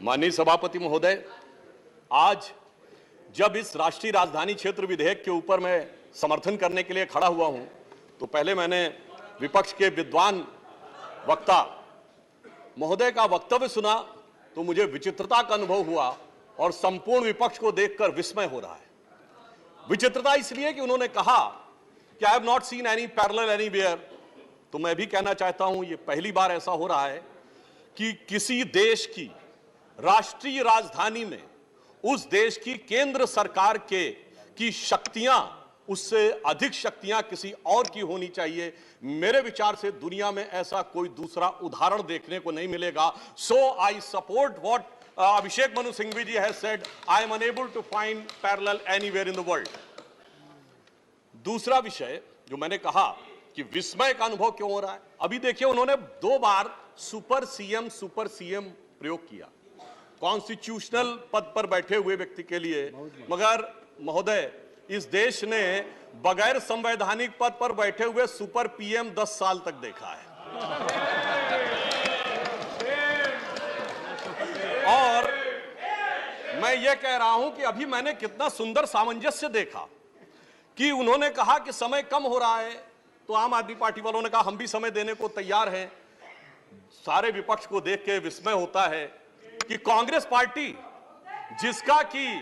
माननीय सभापति महोदय, आज जब इस राष्ट्रीय राजधानी क्षेत्र विधेयक के ऊपर मैं समर्थन करने के लिए खड़ा हुआ हूं, तो पहले मैंने विपक्ष के विद्वान वक्ता महोदय का वक्तव्य सुना तो मुझे विचित्रता का अनुभव हुआ और संपूर्ण विपक्ष को देखकर विस्मय हो रहा है। विचित्रता इसलिए कि उन्होंने कहा कि I have not seen any parallel anywhere. तो मैं भी कहना चाहता हूं, ये पहली बार ऐसा हो रहा है कि किसी देश की राष्ट्रीय राजधानी में उस देश की केंद्र सरकार की शक्तियां उससे अधिक शक्तियां किसी और की होनी चाहिए। मेरे विचार से दुनिया में ऐसा कोई दूसरा उदाहरण देखने को नहीं मिलेगा। So I support what Abhishek Manu Singhvi ji has said, I am unable to find parallel anywhere in the world. दूसरा विषय जो मैंने कहा कि विस्मय का अनुभव क्यों हो रहा है, अभी देखिए उन्होंने 2 बार सुपर सीएम प्रयोग किया कॉन्स्टिट्यूशनल पद पर बैठे हुए व्यक्ति के लिए, मगर महोदय इस देश ने बगैर संवैधानिक पद पर बैठे हुए सुपर पीएम 10 साल तक देखा है। और मैं ये कह रहा हूं कि अभी मैंने कितना सुंदर सामंजस्य देखा कि उन्होंने कहा कि समय कम हो रहा है, तो आम आदमी पार्टी वालों ने कहा हम भी समय देने को तैयार हैं। सारे विपक्ष को देख के विस्मय होता है कि कांग्रेस पार्टी, जिसका कि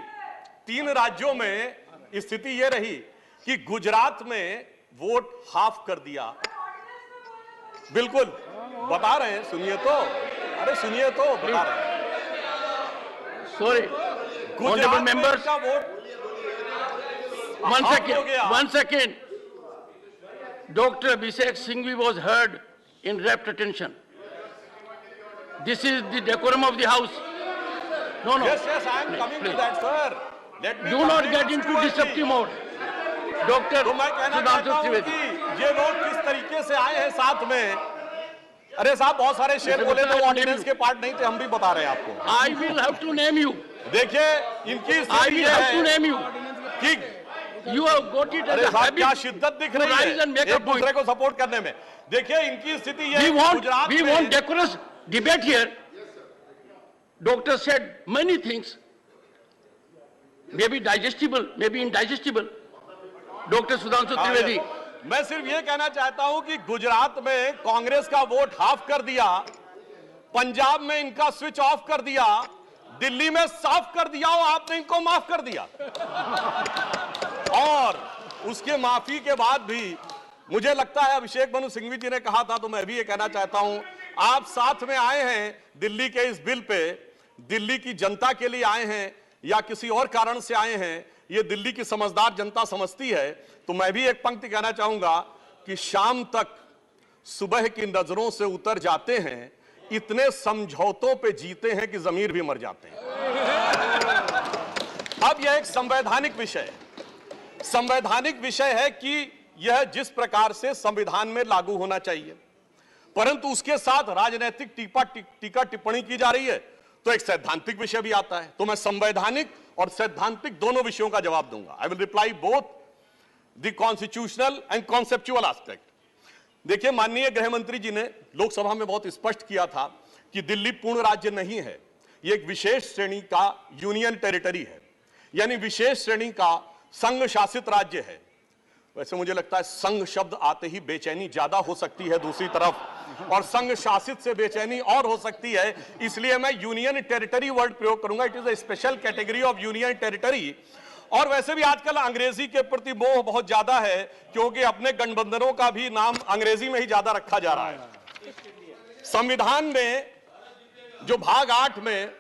3 राज्यों में स्थिति यह रही कि गुजरात में वोट हाफ कर दिया, बिल्कुल बता रहे हैं, सुनिए तो, अरे सुनिए तो, बता रहे हैं। सॉरी गुजरात मेंबर्स का vote one second. Dr. Abhishek Singhvi was heard in rapt attention. This is the decorum of the house. No. Yes, I am coming to that, sir. Let me do not get into disruptive mode. Dr. तो मैं कहना चाहता हूं कि ये लोग किस तरीके से आए हैं साथ में। अरे साहब बहुत सारे शेर बोले तो ऑर्डिनेंस के पार्ट नहीं थे, हम भी बता रहे हैं आपको। I will have to name you. देखिए इनकी I will have to name you. कि You have got it as a habit. क्या शिद्दत दिख रही है एक दूसरे को सपोर्ट करने में। देखिए इनकी स्थिति ये we want decorous debate here. Doctor said many things, maybe digestible, maybe indigestible. Dr. Sudhanshu Trivedi. मैं सिर्फ ये कहना चाहता हूं कि गुजरात में कांग्रेस का वोट हाफ कर दिया, पंजाब में इनका स्विच ऑफ कर दिया, दिल्ली में साफ कर दिया और आपने इनको माफ कर दिया। और उसके माफी के बाद भी मुझे लगता है अभिषेक मनु सिंघवी जी ने कहा था, तो मैं भी ये कहना चाहता हूं, आप साथ में आए हैं दिल्ली के इस बिल पे, दिल्ली की जनता के लिए आए हैं या किसी और कारण से आए हैं, ये दिल्ली की समझदार जनता समझती है। तो मैं भी एक पंक्ति कहना चाहूंगा कि शाम तक सुबह की नजरों से उतर जाते हैं, इतने समझौतों पे जीते हैं कि जमीर भी मर जाते हैं। अब यह एक संवैधानिक विषय है कि यह जिस प्रकार से संविधान में लागू होना चाहिए, परंतु उसके साथ राजनीतिक टीका टिप्पणी की जा रही है, तो एक सैद्धांतिक विषय भी आता है। तो मैं संवैधानिक और सैद्धांतिक दोनों विषयों का जवाब दूंगा। I will reply both the constitutional and conceptual aspect. देखिए माननीय गृह मंत्री जी ने लोकसभा में बहुत स्पष्ट किया था कि दिल्ली पूर्ण राज्य नहीं है, यह एक विशेष श्रेणी का यूनियन टेरिटरी है, यानी विशेष श्रेणी का संघ शासित राज्य है। वैसे मुझे लगता है संघ शब्द आते ही बेचैनी ज्यादा हो सकती है दूसरी तरफ, और संघ शासित से बेचैनी और हो सकती है, इसलिए मैं यूनियन टेरिटरी वर्ड प्रयोग करूंगा। It is a special category of union territory. और वैसे भी आजकल अंग्रेजी के प्रति मोह बहुत ज्यादा है, क्योंकि अपने गठबंधनों का भी नाम अंग्रेजी में ही ज्यादा रखा जा रहा है। संविधान में जो भाग 8 में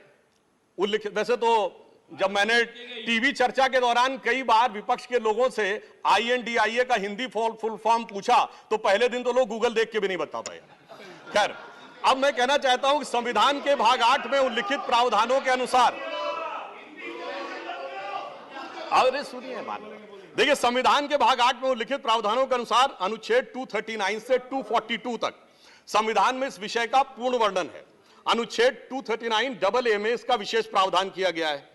उल्लिखित, वैसे तो जब मैंने टीवी चर्चा के दौरान कई बार विपक्ष के लोगों से INDIA का हिंदी फुल फॉर्म पूछा, तो पहले दिन तो लोग गूगल देख के भी नहीं बता पाए। खैर, अब मैं कहना चाहता हूं कि संविधान के भाग 8 में उल्लिखित प्रावधानों के अनुसार, अरे सुनिए बात, देखिए संविधान के भाग 8 में उल्लिखित प्रावधानों के अनुसार अनुच्छेद 239 से 242 तक संविधान में इस विषय का पूर्ण वर्णन है। अनुच्छेद 239AA में इसका विशेष प्रावधान किया गया है।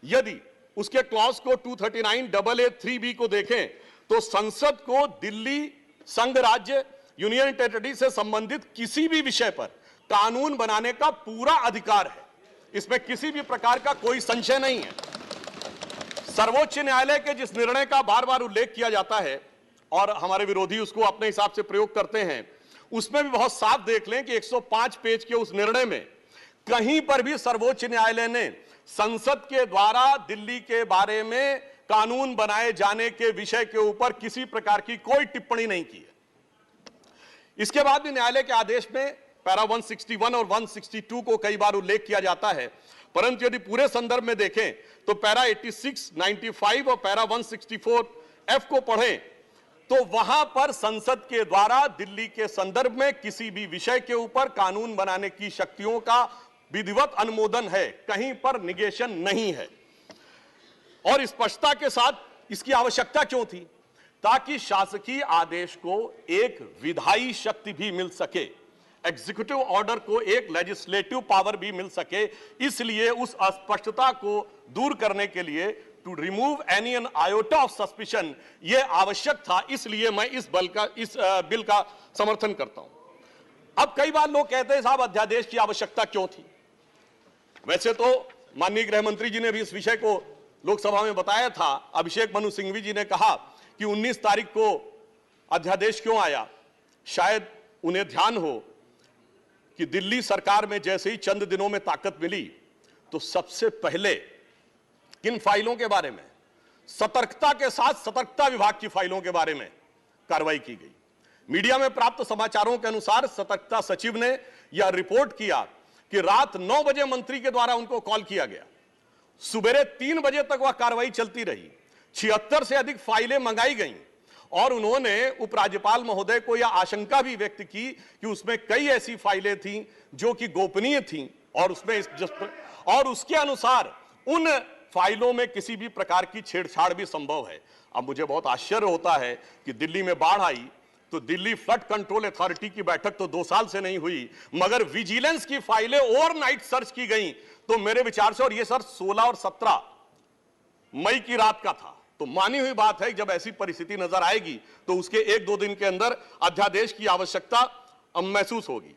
यदि उसके क्लॉज को 239AA3B को देखें तो संसद को दिल्ली संघ राज्य यूनियन टेरिटरी से संबंधित किसी भी विषय पर कानून बनाने का पूरा अधिकार है। इसमें किसी भी प्रकार का कोई संशय नहीं है। सर्वोच्च न्यायालय के जिस निर्णय का बार बार उल्लेख किया जाता है और हमारे विरोधी उसको अपने हिसाब से प्रयोग करते हैं, उसमें भी बहुत साफ देख लें कि 105 पेज के उस निर्णय में कहीं पर भी सर्वोच्च न्यायालय ने संसद के द्वारा दिल्ली के बारे में कानून बनाए जाने के विषय के ऊपर किसी प्रकार की कोई टिप्पणी नहीं की है। इसके बाद भी न्यायालय के आदेश में पैरा 161 और 162 को कई बार उल्लेख किया जाता है, परंतु यदि पूरे संदर्भ में देखें तो पैरा 86, 95 और पैरा 164F को पढ़ें तो वहां पर संसद के द्वारा दिल्ली के संदर्भ में किसी भी विषय के ऊपर कानून बनाने की शक्तियों का विधिवत अनुमोदन है, कहीं पर निगेशन नहीं है। और स्पष्टता के साथ इसकी आवश्यकता क्यों थी? ताकि शासकीय आदेश को एक विधायी शक्ति भी मिल सके, एग्जीक्यूटिव ऑर्डर को एक लेजिस्लेटिव पावर भी मिल सके। इसलिए उस अस्पष्टता को दूर करने के लिए to remove any an iota of suspicion यह आवश्यक था। इसलिए मैं इस बिल का समर्थन करता हूं। अब कई बार लोग कहते हैं साहब अध्यादेश की आवश्यकता क्यों थी? वैसे तो माननीय गृह मंत्री जी ने भी इस विषय को लोकसभा में बताया था। अभिषेक मनु सिंघवी जी ने कहा कि 19 तारीख को अध्यादेश क्यों आया। शायद उन्हें ध्यान हो कि दिल्ली सरकार में जैसे ही चंद दिनों में ताकत मिली तो सबसे पहले किन फाइलों के बारे में, सतर्कता के साथ सतर्कता विभाग की फाइलों के बारे में कार्रवाई की गई। मीडिया में प्राप्त समाचारों के अनुसार सतर्कता सचिव ने यह रिपोर्ट किया कि रात 9 बजे मंत्री के द्वारा उनको कॉल किया गया, सुबह 3 बजे तक वह कार्रवाई चलती रही, 76 से अधिक फाइलें मंगाई गईं और उन्होंने उपराज्यपाल महोदय को यह आशंका भी व्यक्त की कि उसमें कई ऐसी फाइलें थीं जो कि गोपनीय थीं और उसके अनुसार उन फाइलों में किसी भी प्रकार की छेड़छाड़ भी संभव है। अब मुझे बहुत आश्चर्य होता है कि दिल्ली में बाढ़ आई तो दिल्ली फ्लड कंट्रोल अथॉरिटी की बैठक तो 2 साल से नहीं हुई, मगर विजिलेंस की फाइलें ओवरनाइट सर्च की गई। तो मेरे विचार से, और ये सर 16 और 17 मई की रात का था, तो मानी हुई बात है जब ऐसी परिस्थिति नजर आएगी तो उसके 1-2 दिन के अंदर अध्यादेश की आवश्यकता महसूस होगी।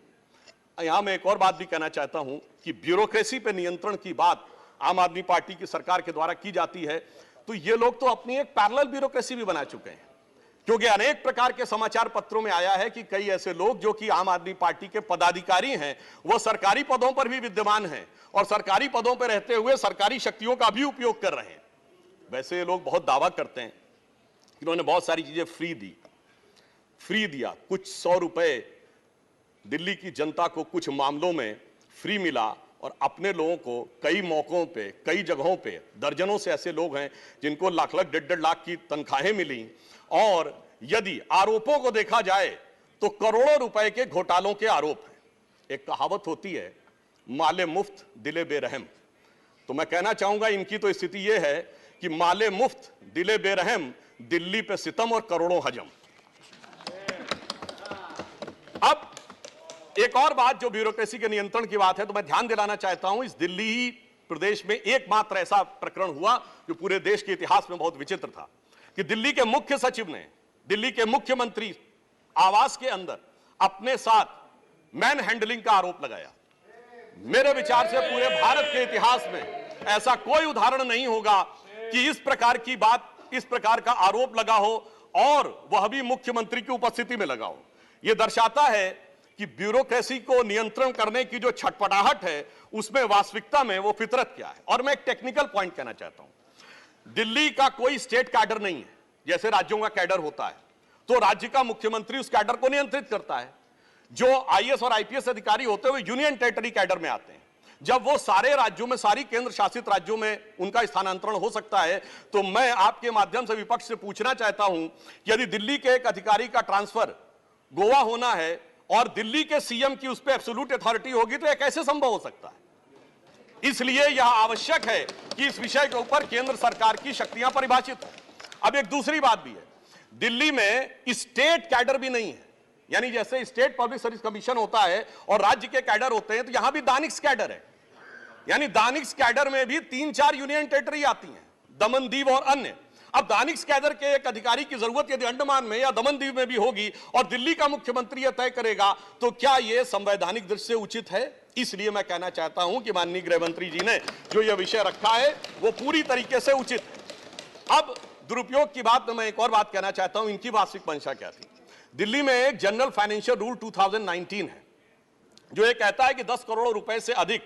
यहां मैं एक और बात भी कहना चाहता हूं कि ब्यूरोक्रेसी पर नियंत्रण की बात आम आदमी पार्टी की सरकार के द्वारा की जाती है, तो ये लोग तो अपनी एक पैरेलल ब्यूरोक्रेसी भी बना चुके हैं, क्योंकि अनेक प्रकार के समाचार पत्रों में आया है कि कई ऐसे लोग जो कि आम आदमी पार्टी के पदाधिकारी हैं, वह सरकारी पदों पर भी विद्यमान हैं और सरकारी पदों पर रहते हुए सरकारी शक्तियों का भी उपयोग कर रहे हैं। वैसे ये लोग बहुत दावा करते हैं कि उन्होंने बहुत सारी चीजें फ्री दिया, कुछ 100 रुपए दिल्ली की जनता को कुछ मामलों में फ्री मिला और अपने लोगों को कई मौकों पे, कई जगहों पे, दर्जनों से ऐसे लोग हैं जिनको लाख लाख 1.5 लाख की तनख्वाहें मिली। और यदि आरोपों को देखा जाए तो करोड़ों रुपए के घोटालों के आरोप हैं। एक कहावत होती है, माले मुफ्त दिले बेरहम। तो मैं कहना चाहूंगा इनकी तो स्थिति यह है कि माले मुफ्त दिले बेरहम, दिल्ली पे सितम और करोड़ों हजम। अब एक और बात जो ब्यूरोक्रेसी के नियंत्रण की बात है, तो मैं ध्यान दिलाना चाहता हूं, इस दिल्ली प्रदेश में एकमात्र ऐसा प्रकरण हुआ जो पूरे देश के इतिहास में बहुत विचित्र था कि दिल्ली के मुख्य सचिव ने दिल्ली के मुख्यमंत्री आवास के अंदर अपने साथ मैन हैंडलिंग का आरोप लगाया। मेरे विचार से पूरे भारत के इतिहास में ऐसा कोई उदाहरण नहीं होगा कि इस प्रकार की बात, इस प्रकार का आरोप लगा हो और वह भी मुख्यमंत्री की उपस्थिति में लगा हो। यह दर्शाता है कि ब्यूरोक्रेसी को नियंत्रण करने की जो छटपटाहट है उसमें वास्तविकता में वो फितरत क्या है। और मैं एक टेक्निकल पॉइंट कहना चाहता हूं, दिल्ली का कोई स्टेट कैडर नहीं है, जैसे राज्यों का कैडर होता है तो राज्य का मुख्यमंत्री उस कैडर को नियंत्रित करता है। जो आईएएस और आईपीएस अधिकारी होते हुए यूनियन टेरिटरी कैडर में आते हैं, जब वो सारे राज्यों में, सारी केंद्र शासित राज्यों में उनका स्थानांतरण हो सकता है, तो मैं आपके माध्यम से विपक्ष से पूछना चाहता हूं कि यदि दिल्ली के एक अधिकारी का ट्रांसफर गोवा होना है और दिल्ली के सीएम की उस पर एब्सोल्यूट अथॉरिटी होगी तो यह कैसे संभव हो सकता है? इसलिए यह आवश्यक है कि इस विषय के ऊपर केंद्र सरकार की शक्तियां परिभाषित हो। अब एक दूसरी बात भी है, दिल्ली में स्टेट कैडर भी नहीं है, यानी जैसे स्टेट पब्लिक सर्विस कमीशन होता है और राज्य के कैडर होते हैं, तो यहां भी दानिक्स कैडर है। यानी दानिक्स कैडर में भी 3-4 यूनियन टेरिटरी आती हैं, दमन, दीव और अन्य। अब दानिश कैडर के एक अधिकारी की जरूरत यदि अंडमान में या दमनदीव में भी होगी और दिल्ली का मुख्यमंत्री यह तय करेगा, तो क्या यह संवैधानिक दृष्टि से उचित है? इसलिए मैं कहना चाहता हूं कि माननीय गृह मंत्री जी ने जो यह विषय रखा है वो पूरी तरीके से उचित है। अब दुरुपयोग की बात में मैं एक और बात कहना चाहता हूं, इनकी वास्तविक मंशा क्या थी। दिल्ली में एक जनरल फाइनेंशियल रूल 2019 है जो ये कहता है कि 10 करोड़ रुपए से अधिक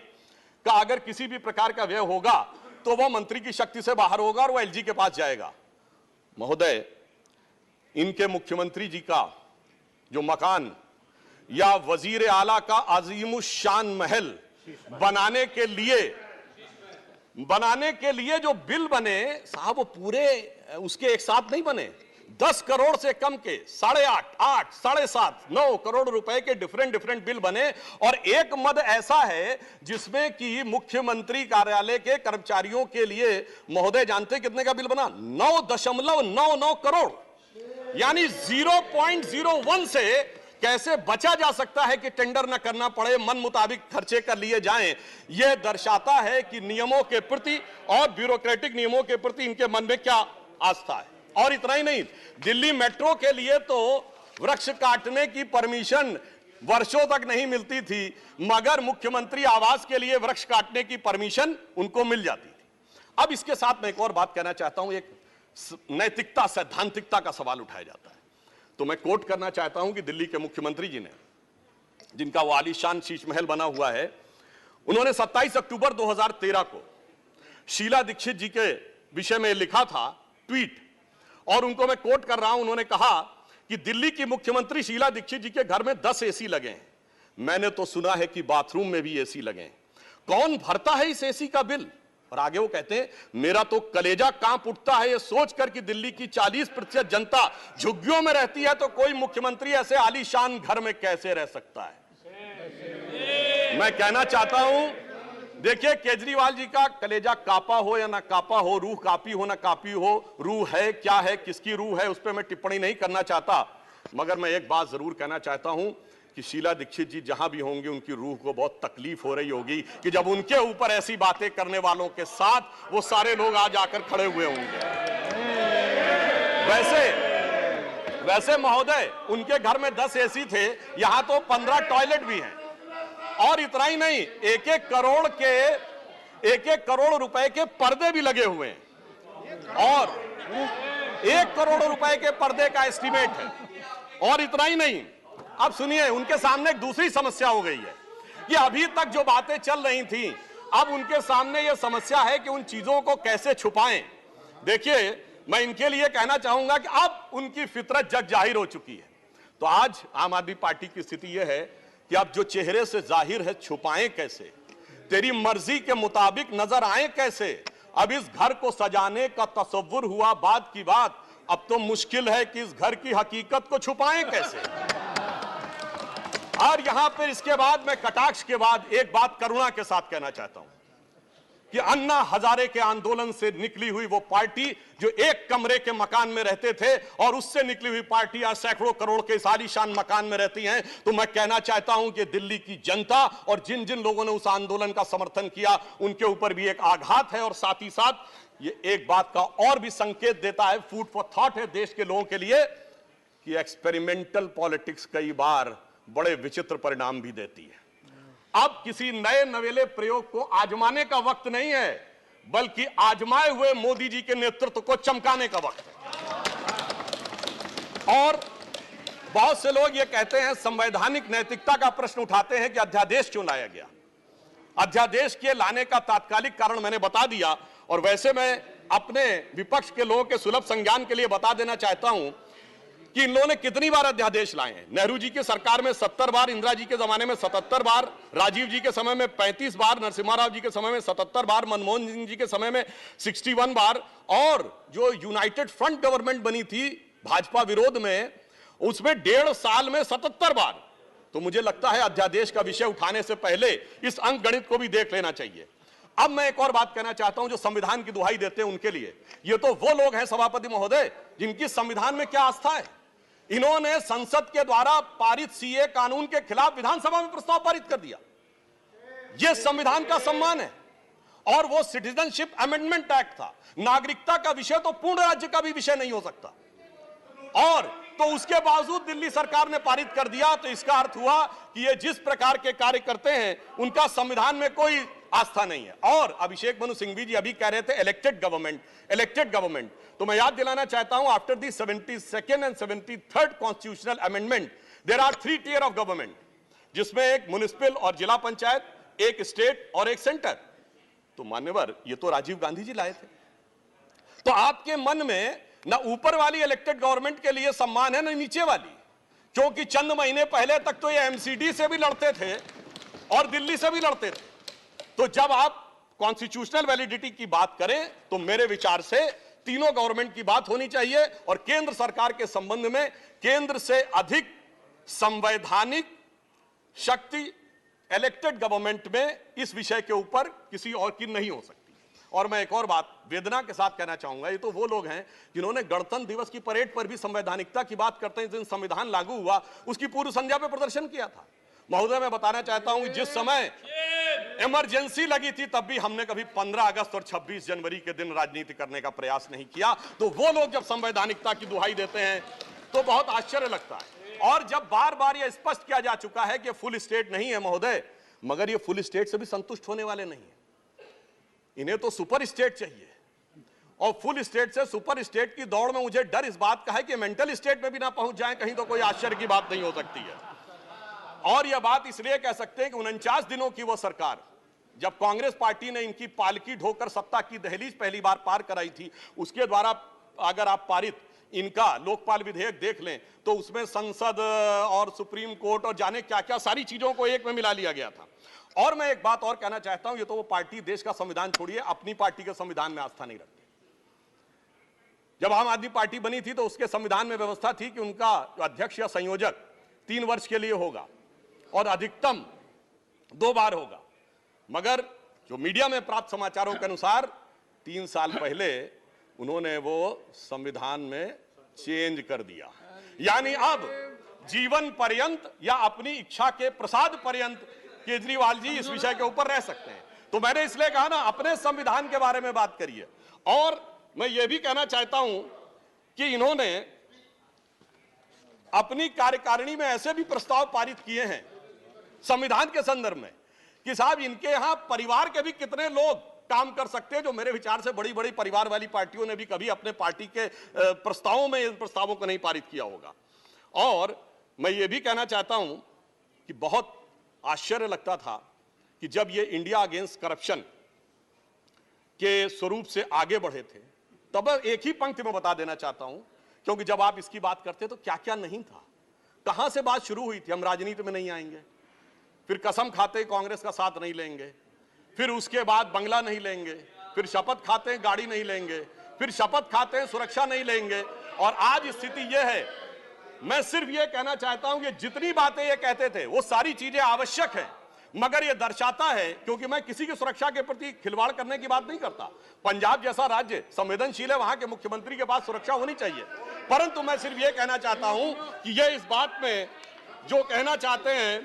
का अगर किसी भी प्रकार का व्यय होगा तो वह मंत्री की शक्ति से बाहर होगा और वह एलजी के पास जाएगा। महोदय, इनके मुख्यमंत्री जी का जो मकान या वजीर आला का अजीमुशान महल बनाने के लिए जो बिल बने साहब, वो पूरे उसके एक साथ नहीं बने। 10 करोड़ से कम के 8.5, 8, 7.5, 9 करोड़ रुपए के डिफरेंट बिल बने और एक मद ऐसा है जिसमें कि मुख्यमंत्री कार्यालय के कर्मचारियों के लिए, महोदय जानते कितने का बिल बना? 9.99 करोड़, यानी 0.01 से कैसे बचा जा सकता है कि टेंडर न करना पड़े, मन मुताबिक खर्चे कर लिए जाएं। यह दर्शाता है कि नियमों के प्रति और ब्यूरोक्रेटिक नियमों के प्रति इनके मन में क्या आस्था है। और इतना ही नहीं, दिल्ली मेट्रो के लिए तो वृक्ष काटने की परमिशन वर्षों तक नहीं मिलती थी, मगर मुख्यमंत्री आवास के लिए वृक्ष काटने की परमिशन उनको मिल जाती थी। अब इसके साथ मैं एक और बात कहना चाहता हूं, एक नैतिकता, सैद्धांतिकता का सवाल उठाया जाता है। तो मैं कोट करना चाहता हूं कि दिल्ली के मुख्यमंत्री जी ने, जिनका वो आलीशान शीश महल बना हुआ है, उन्होंने 27 अक्टूबर 2013 को शीला दीक्षित जी के विषय में लिखा था ट्वीट, और उनको मैं कोट कर रहा हूं। उन्होंने कहा कि दिल्ली की मुख्यमंत्री शीला दीक्षित जी के घर में 10 एसी लगे हैं। मैंने तो सुना है कि बाथरूम में भी एसी लगे हैं। कौन भरता है इस एसी का बिल? और आगे वो कहते हैं, मेरा तो कलेजा कांप उठता है ये सोचकर कि दिल्ली की 40% जनता झुग्गियों में रहती है, तो कोई मुख्यमंत्री ऐसे आलीशान घर में कैसे रह सकता है। मैं कहना चाहता हूं, देखिए, केजरीवाल जी का कलेजा कापा हो या ना कापा हो, रूह कापी हो ना कापी हो, रूह है क्या है, किसकी रूह है, उस पर मैं टिप्पणी नहीं करना चाहता, मगर मैं एक बात जरूर कहना चाहता हूं कि शीला दीक्षित जी जहां भी होंगे उनकी रूह को बहुत तकलीफ हो रही होगी कि जब उनके ऊपर ऐसी बातें करने वालों के साथ वो सारे लोग आज आकर खड़े हुए होंगे। वैसे महोदय, उनके घर में 10 एसी थे, यहां तो 15 टॉयलेट भी हैं। और इतना ही नहीं, 1-1 करोड़ रुपए के पर्दे भी लगे हुए हैं, और 1 करोड़ रुपए के पर्दे का एस्टीमेट है। और इतना ही नहीं, अब सुनिए, उनके सामने एक दूसरी समस्या हो गई है कि अभी तक जो बातें चल रही थी, अब उनके सामने यह समस्या है कि उन चीजों को कैसे छुपाएं। देखिए, मैं इनके लिए कहना चाहूंगा कि अब उनकी फितरत जग जाहिर हो चुकी है। तो आज आम आदमी पार्टी की स्थिति यह है कि अब जो चेहरे से जाहिर है छुपाएं कैसे, तेरी मर्जी के मुताबिक नजर आए कैसे। अब इस घर को सजाने का तसव्वुर हुआ बात की बात, अब तो मुश्किल है कि इस घर की हकीकत को छुपाएं कैसे। और यहां पर इसके बाद मैं कटाक्ष के बाद एक बात करुणा के साथ कहना चाहता हूं कि अन्ना हजारे के आंदोलन से निकली हुई वो पार्टी जो एक कमरे के मकान में रहते थे, और उससे निकली हुई पार्टी आज सैकड़ों करोड़ के आलीशान मकान में रहती हैं। तो मैं कहना चाहता हूं कि दिल्ली की जनता और जिन जिन लोगों ने उस आंदोलन का समर्थन किया, उनके ऊपर भी एक आघात है। और साथ ही साथ ये एक बात का और भी संकेत देता है, फूड फॉर थॉट है देश के लोगों के लिए, कि एक्सपेरिमेंटल पॉलिटिक्स कई बार बड़े विचित्र परिणाम भी देती है। अब किसी नए नवेले प्रयोग को आजमाने का वक्त नहीं है, बल्कि आजमाए हुए मोदी जी के नेतृत्व को चमकाने का वक्त है। और बहुत से लोग ये कहते हैं, संवैधानिक नैतिकता का प्रश्न उठाते हैं कि अध्यादेश क्यों लाया गया। अध्यादेश के लाने का तात्कालिक कारण मैंने बता दिया, और वैसे मैं अपने विपक्ष के लोगों के सुलभ संज्ञान के लिए बता देना चाहता हूं कि इन लोगों ने कितनी बार अध्यादेश लाए हैं। नेहरू जी की सरकार में 70 बार, इंदिरा जी के जमाने में 77 बार, राजीव जी के समय में 35 बार, नरसिम्हा राव जी के समय में 77 बार, मनमोहन सिंह जी के समय में 61 बार, और जो यूनाइटेड फ्रंट गवर्नमेंट बनी थी भाजपा विरोध में, उसमें 1.5 साल में 77 बार। तो मुझे लगता है अध्यादेश का विषय उठाने से पहले इस अंक गणित को भी देख लेना चाहिए। अब मैं एक और बात कहना चाहता हूं, जो संविधान की दुहाई देते हैं उनके लिए, ये तो वो लोग हैं सभापति महोदय जिनकी संविधान में क्या आस्था है। इन्होंने संसद के द्वारा पारित सीए कानून के खिलाफ विधानसभा में प्रस्ताव पारित कर दिया। यह संविधान का सम्मान है। और वो सिटीजनशिप अमेंडमेंट एक्ट था। नागरिकता का विषय तो पूर्ण राज्य का भी विषय नहीं हो सकता, और तो उसके बावजूद दिल्ली सरकार ने पारित कर दिया। तो इसका अर्थ हुआ कि ये जिस प्रकार के कार्य करते हैं उनका संविधान में कोई आस्था नहीं है। और अभिषेक मनु सिंघवी जी अभी कह रहे थे इलेक्टेड गवर्नमेंट, तो मैं याद दिलाना चाहता हूं, after the 72nd and 73rd constitutional amendment there are 3 tier of government, जिसमें एक म्युनिसिपल और जिला पंचायत, एक स्टेट और एक सेंटर। तो मान्यवर, ये तो राजीव गांधी जी लाए थे। तो आपके मन में ना ऊपर वाली इलेक्टेड गवर्नमेंट के लिए सम्मान है ना नीचे वाली, क्योंकि चंद महीने पहले तक तो ये एमसीडी से भी लड़ते थे और दिल्ली से भी लड़ते थे। तो जब आप कॉन्स्टिट्यूशनल वैलिडिटी की बात करें तो मेरे विचार से तीनों गवर्नमेंट की बात होनी चाहिए, और केंद्र सरकार के संबंध में केंद्र से अधिक संवैधानिक शक्ति इलेक्टेड गवर्नमेंट में इस विषय के ऊपर किसी और की नहीं हो सकती। और मैं एक और बात वेदना के साथ कहना चाहूंगा, ये तो वो लोग हैं जिन्होंने गणतंत्र दिवस की परेड पर भी संवैधानिकता की बात करते हैं, जिस दिन संविधान लागू हुआ उसकी पूर्व संध्या पे प्रदर्शन किया था। महोदय, मैं बताना चाहता हूं कि जिस समय इमरजेंसी लगी थी तब भी हमने कभी 15 अगस्त और 26 जनवरी के दिन राजनीति करने का प्रयास नहीं किया। तो वो लोग जब संवैधानिकता की दुहाई देते हैं तो बहुत आश्चर्य लगता है। और जब बार बार यह स्पष्ट किया जा चुका है कि फुल स्टेट नहीं है महोदय, मगर ये फुल स्टेट से भी संतुष्ट होने वाले नहीं है, इन्हें तो सुपर स्टेट चाहिए। और फुल स्टेट से सुपर स्टेट की दौड़ में मुझे डर इस बात का है कि मेंटल स्टेट में भी ना पहुंच जाएं कहीं, तो कोई आश्चर्य की बात नहीं हो सकती है। और यह बात इसलिए कह सकते हैं कि 49 दिनों की वो सरकार, जब कांग्रेस पार्टी ने इनकी पालकी ढोकर सत्ता की दहलीज पहली बार पार कराई थी, उसके द्वारा अगर आप पारित इनका लोकपाल विधेयक देख लें तो उसमें संसद और सुप्रीम कोर्ट और जाने क्या क्या सारी चीजों को एक में मिला लिया गया था। और मैं एक बात और कहना चाहता हूं, ये तो वो पार्टी देश का संविधान छोड़िए, अपनी पार्टी के संविधान में आस्था नहीं रखती। जब आम आदमी पार्टी बनी थी तो उसके संविधान में व्यवस्था थी कि उनका अध्यक्ष या संयोजक 3 वर्ष के लिए होगा और अधिकतम 2 बार होगा। मगर जो मीडिया में प्राप्त समाचारों के अनुसार 3 साल पहले उन्होंने वो संविधान में चेंज कर दिया, यानी अब जीवन पर्यंत या अपनी इच्छा के प्रसाद पर्यंत केजरीवाल जी इस विषय के ऊपर रह सकते हैं। तो मैंने इसलिए कहा ना, अपने संविधान के बारे में बात करिए। और मैं ये भी कहना चाहता हूं कि इन्होंने अपनी कार्यकारिणी में ऐसे भी प्रस्ताव पारित किए हैं संविधान के संदर्भ में कि साहब इनके यहां परिवार के भी कितने लोग काम कर सकते हैं, जो मेरे विचार से बड़ी बड़ी परिवार वाली पार्टियों ने भी कभी अपने पार्टी के प्रस्तावों में इन प्रस्तावों को नहीं पारित किया होगा। और मैं ये भी कहना चाहता हूं कि बहुत आश्चर्य लगता था कि जब ये इंडिया अगेंस्ट करप्शन के स्वरूप से आगे बढ़े थे, तब एक ही पंक्ति में बता देना चाहता हूं, क्योंकि जब आप इसकी बात करते तो क्या क्या नहीं था, कहां से बात शुरू हुई थी, हम राजनीति में नहीं आएंगे, फिर कसम खाते कांग्रेस का साथ नहीं लेंगे, फिर उसके बाद बंगला नहीं लेंगे, फिर शपथ खाते गाड़ी नहीं लेंगे, फिर शपथ खाते सुरक्षा नहीं लेंगे, और आज स्थिति यह है। मैं सिर्फ यह कहना चाहता हूं कि जितनी बातें ये कहते थे वो सारी चीजें आवश्यक हैं, मगर यह दर्शाता है, क्योंकि मैं किसी की सुरक्षा के प्रति खिलवाड़ करने की बात नहीं करता, पंजाब जैसा राज्य संवेदनशील है, वहां के मुख्यमंत्री के पास सुरक्षा होनी चाहिए, परंतु मैं सिर्फ यह कहना चाहता हूं कि यह इस बात में जो कहना चाहते हैं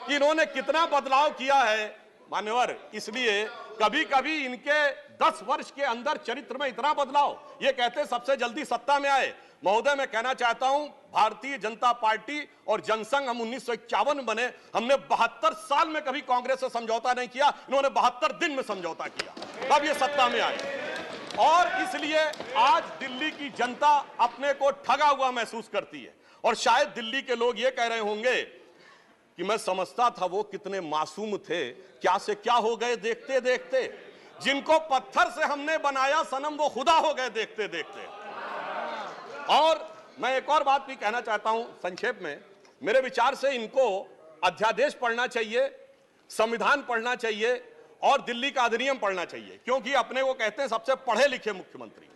कि इन्होंने कितना बदलाव किया है मान्यवर, इसलिए कभी कभी इनके 10 वर्ष के अंदर चरित्र में इतना बदलाव, ये कहते सबसे जल्दी सत्ता में आए। महोदय, मैं कहना चाहता हूं भारतीय जनता पार्टी और जनसंघ, हम 1951 में बने, हमने 72 साल में कभी कांग्रेस से समझौता नहीं किया, इन्होंने 72 दिन में समझौता किया, तब ये सत्ता में आए। और इसलिए आज दिल्ली की जनता अपने को ठगा हुआ महसूस करती है, और शायद दिल्ली के लोग ये कह रहे होंगे कि मैं समझता था वो कितने मासूम थे, क्या से क्या हो गए देखते देखते, जिनको पत्थर से हमने बनाया सनम वो खुदा हो गए देखते देखते। और मैं एक और बात भी कहना चाहता हूं संक्षेप में, मेरे विचार से इनको अध्यादेश पढ़ना चाहिए, संविधान पढ़ना चाहिए और दिल्ली का अधिनियम पढ़ना चाहिए, क्योंकि अपने को कहते हैं सबसे पढ़े लिखे मुख्यमंत्री।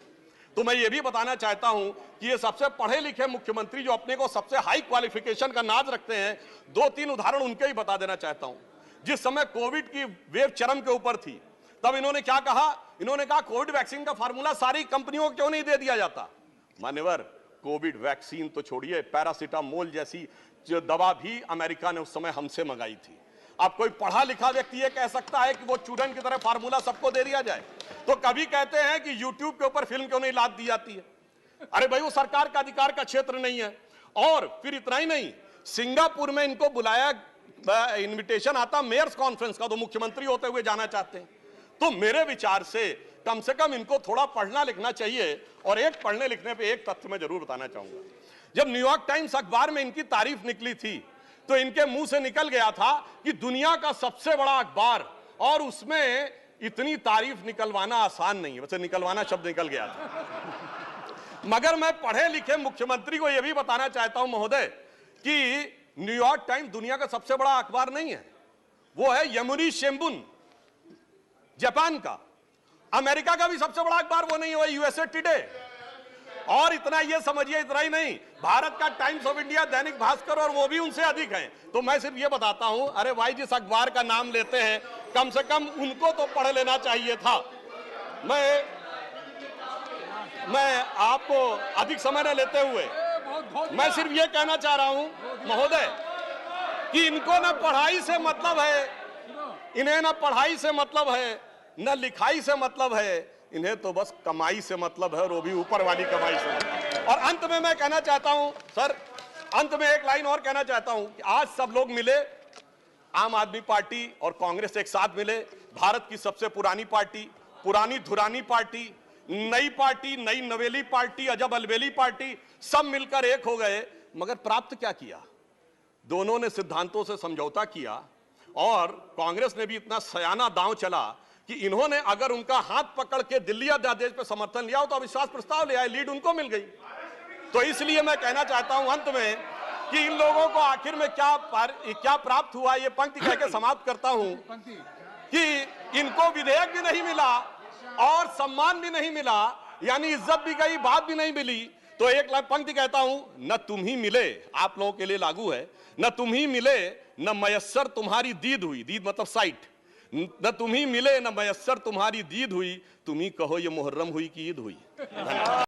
तो मैं ये भी बताना चाहता हूं कि ये सबसे पढ़े लिखे मुख्यमंत्री जो अपने को सबसे हाई क्वालिफिकेशन का नाज रखते हैं, 2-3 उदाहरण उनके ही बता देना चाहता हूं। जिस समय कोविड की वेव चरम के ऊपर थी, तब इन्होंने क्या कहा, इन्होंने कहा कोविड वैक्सीन का फार्मूला सारी कंपनियों को क्यों नहीं दे दिया जाता। मान्यवर, कोविड वैक्सीन तो छोड़िए, पैरासिटामोल जैसी जो दवा भी अमेरिका ने उस समय हमसे मंगाई थी, अब कोई पढ़ा लिखा व्यक्ति ये कह सकता है कि वो चूरन की तरह फार्मूला सबको दे दिया जाए? तो कभी कहते हैं कि यूट्यूब के ऊपर फिल्म क्यों नहीं लाद दी जाती है? अरे भाई वो सरकार का अधिकार का क्षेत्र नहीं है। और फिर इतना ही नहीं, सिंगापुर में इनको बुलाया, इनविटेशन आता मेयर्स कॉन्फ्रेंस का, तो मुख्यमंत्री होते हुए जाना चाहते हैं। तो मेरे विचार से कम इनको थोड़ा पढ़ना लिखना चाहिए। और एक पढ़ने लिखने पे एक तथ्य मैं जरूर बताना चाहूंगा। जब न्यूयॉर्क टाइम्स अखबार में इनकी तारीफ निकली थी तो इनके मुंह से निकल गया था कि दुनिया का सबसे बड़ा अखबार, और उसमें इतनी तारीफ निकलवाना आसान नहीं है। वैसे निकलवाना शब्द निकल गया था, मगर मैं पढ़े लिखे मुख्यमंत्री को यह भी बताना चाहता हूं महोदय कि न्यूयॉर्क टाइम्स दुनिया का सबसे बड़ा अखबार नहीं है, वो है यमुनी शिंबुन जापान का। अमेरिका का भी सबसे बड़ा अखबार वो नहीं है, वो यूएसए टुडे। और इतना ये समझिए, इतना ही नहीं, भारत का times of India, Dainik Bhaskar, और वो भी उनसे अधिक है। तो मैं सिर्फ ये बताता हूं, अरे भाई जिस अखबार का नाम लेते हैं कम से कम उनको तो पढ़ लेना चाहिए था। मैं आपको अधिक समय न लेते हुए मैं सिर्फ ये कहना चाह रहा हूं महोदय कि इनको न पढ़ाई से मतलब है, इन्हें न पढ़ाई से मतलब है, न लिखाई से मतलब है, इन्हें तो बस कमाई से मतलब है, और वो भी ऊपर वाली कमाई से। और अंत में मैं कहना चाहता हूं सर, अंत में एक लाइन और कहना चाहता हूं कि आज सब लोग मिले, आम आदमी पार्टी और कांग्रेस एक साथ मिले, भारत की सबसे पुरानी पार्टी, पुरानी धुरानी पार्टी, नई पार्टी, नई नवेली पार्टी, अजब अलबेली पार्टी, सब मिलकर एक हो गए। मगर प्राप्त क्या किया? दोनों ने सिद्धांतों से समझौता किया, और कांग्रेस ने भी इतना सयाना दांव चला कि इन्होंने अगर उनका हाथ पकड़ के दिल्ली अध्यादेश पर समर्थन लिया हो तो अविश्वास प्रस्ताव ले आए, लीड उनको मिल गई। तो इसलिए मैं कहना चाहता हूं अंत में कि इन लोगों को आखिर में क्या प्राप्त हुआ, ये पंक्ति कह के समाप्त करता हूं कि इनको विधेयक भी नहीं मिला और सम्मान भी नहीं मिला, यानी इज्जत भी गई, बात भी नहीं मिली। तो एक पंक्ति कहता हूं, न तुम ही मिले, आप लोगों के लिए लागू है, न तुम ही मिले न मयस्सर तुम्हारी दीद हुई, दीद मतलब साइट, न तुम ही मिले न मयस्सर तुम्हारी दीद हुई, तुम ही कहो ये मुहर्रम हुई कि ईद हुई।